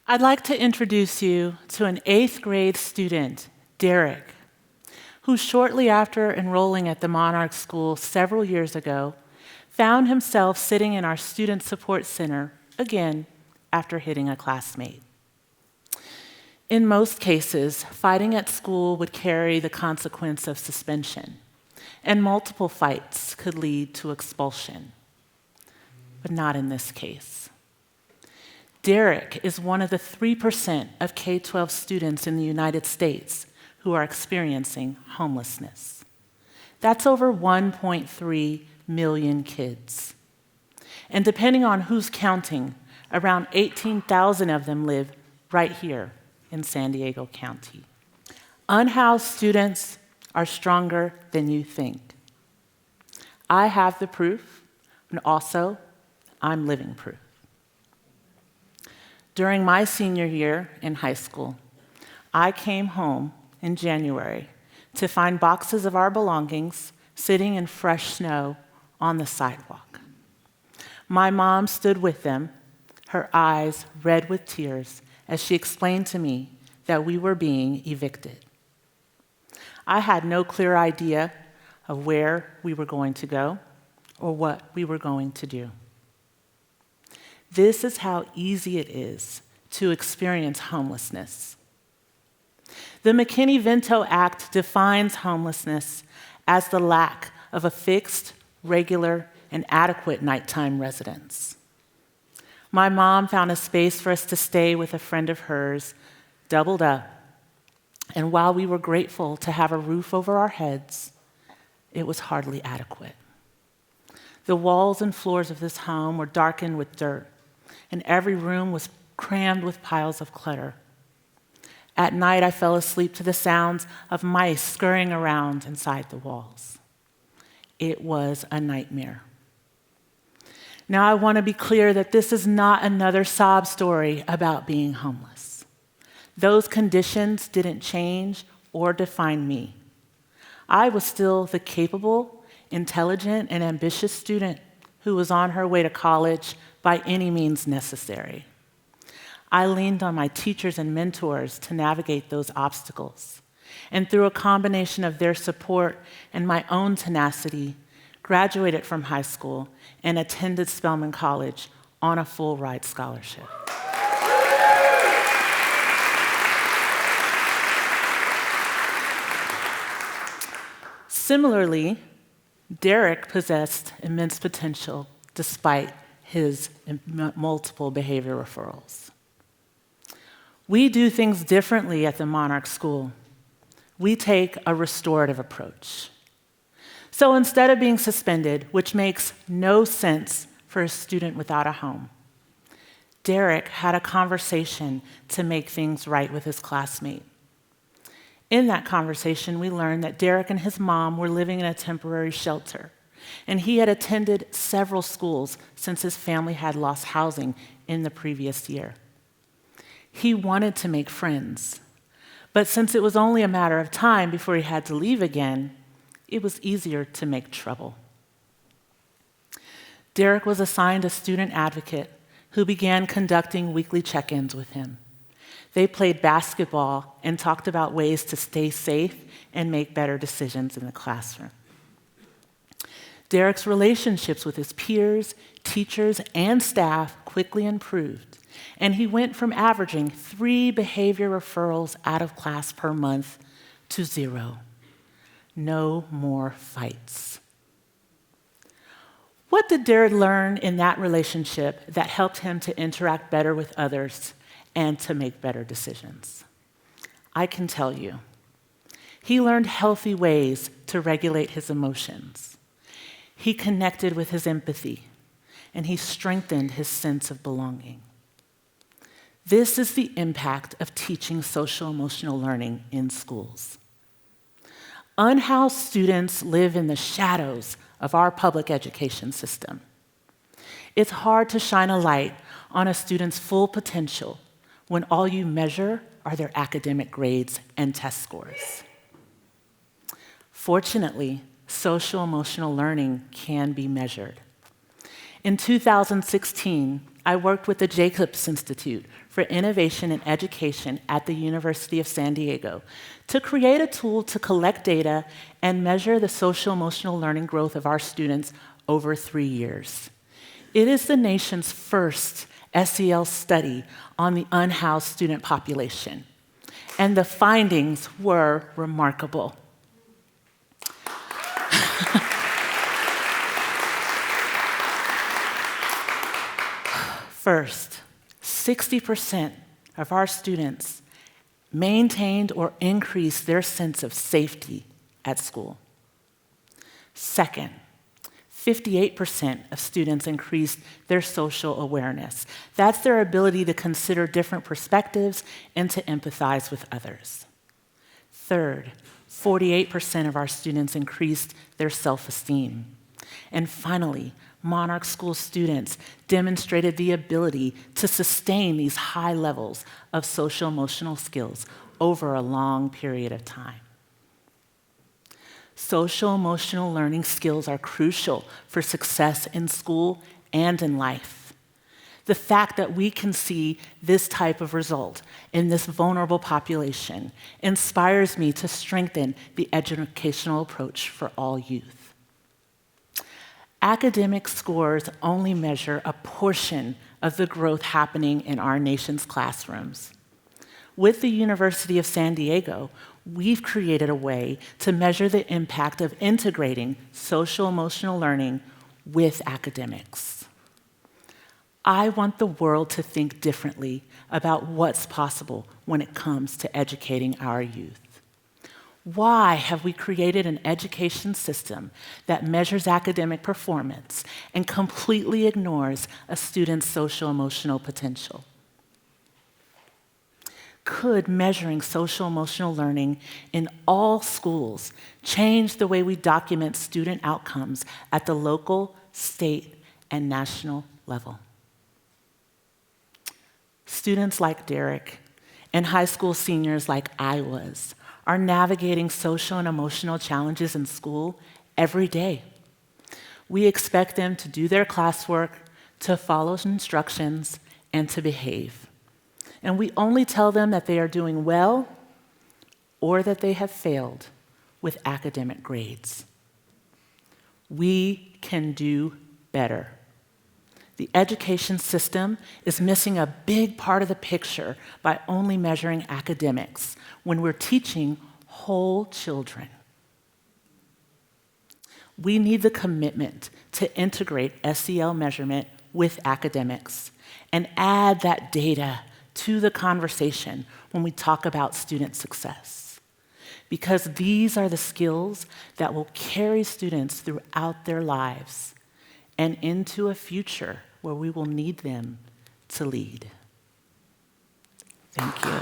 I'd like to introduce you to an 8th grade student, Derek, who shortly after enrolling at the Monarch School several years ago, found himself sitting in our Student Support Center, again, after hitting a classmate. In most cases, fighting at school would carry the consequence of suspension, and multiple fights could lead to expulsion. But not in this case. Derek is one of the 3% of K-12 students in the United States who are experiencing homelessness. That's over 1.3 million kids. And depending on who's counting, around 18,000 of them live right here in San Diego County. Unhoused students are stronger than you think. I have the proof, and also, I'm living proof. During my senior year in high school, I came home in January to find boxes of our belongings sitting in fresh snow on the sidewalk. My mom stood with them, her eyes red with tears, as she explained to me that we were being evicted. I had no clear idea of where we were going to go or what we were going to do. This is how easy it is to experience homelessness. The McKinney-Vento Act defines homelessness as the lack of a fixed, regular, and adequate nighttime residence. My mom found a space for us to stay with a friend of hers, doubled up, and while we were grateful to have a roof over our heads, it was hardly adequate. The walls and floors of this home were darkened with dirt, and every room was crammed with piles of clutter. At night, I fell asleep to the sounds of mice scurrying around inside the walls. It was a nightmare. Now, I want to be clear that this is not another sob story about being homeless. Those conditions didn't change or define me. I was still the capable, intelligent, and ambitious student who was on her way to college by any means necessary. I leaned on my teachers and mentors to navigate those obstacles, and through a combination of their support and my own tenacity, graduated from high school and attended Spelman College on a full-ride scholarship. Similarly, Derek possessed immense potential despite his multiple behavior referrals. We do things differently at the Monarch School. We take a restorative approach. So instead of being suspended, which makes no sense for a student without a home, Derek had a conversation to make things right with his classmate. In that conversation, we learned that Derek and his mom were living in a temporary shelter, and he had attended several schools since his family had lost housing in the previous year. He wanted to make friends, but since it was only a matter of time before he had to leave again, it was easier to make trouble. Derek was assigned a student advocate who began conducting weekly check-ins with him. They played basketball and talked about ways to stay safe and make better decisions in the classroom. Derek's relationships with his peers, teachers, and staff quickly improved, and he went from averaging 3 behavior referrals out of class per month to 0. No more fights. What did Derek learn in that relationship that helped him to interact better with others and to make better decisions? I can tell you. He learned healthy ways to regulate his emotions. He connected with his empathy, and he strengthened his sense of belonging. This is the impact of teaching social-emotional learning in schools. Unhoused students live in the shadows of our public education system. It's hard to shine a light on a student's full potential when all you measure are their academic grades and test scores. Fortunately, social-emotional learning can be measured. In 2016, I worked with the Jacobs Institute for Innovation in Education at the University of San Diego to create a tool to collect data and measure the social-emotional learning growth of our students over 3 years. It is the nation's first SEL study on the unhoused student population, and the findings were remarkable. First, 60% of our students maintained or increased their sense of safety at school. Second, 58% of students increased their social awareness. That's their ability to consider different perspectives and to empathize with others. Third, 48% of our students increased their self-esteem. And finally, Monarch School students demonstrated the ability to sustain these high levels of social-emotional skills over a long period of time. Social-emotional learning skills are crucial for success in school and in life. The fact that we can see this type of result in this vulnerable population inspires me to strengthen the educational approach for all youth. Academic scores only measure a portion of the growth happening in our nation's classrooms. With the University of San Diego, we've created a way to measure the impact of integrating social-emotional learning with academics. I want the world to think differently about what's possible when it comes to educating our youth. Why have we created an education system that measures academic performance and completely ignores a student's social-emotional potential? Could measuring social-emotional learning in all schools change the way we document student outcomes at the local, state, and national level? Students like Derek and high school seniors like I was are navigating social and emotional challenges in school every day. We expect them to do their classwork, to follow instructions, and to behave. And we only tell them that they are doing well or that they have failed with academic grades. We can do better. The education system is missing a big part of the picture by only measuring academics when we're teaching whole children. We need the commitment to integrate SEL measurement with academics and add that data to the conversation when we talk about student success. Because these are the skills that will carry students throughout their lives and into a future where we will need them to lead. Thank you.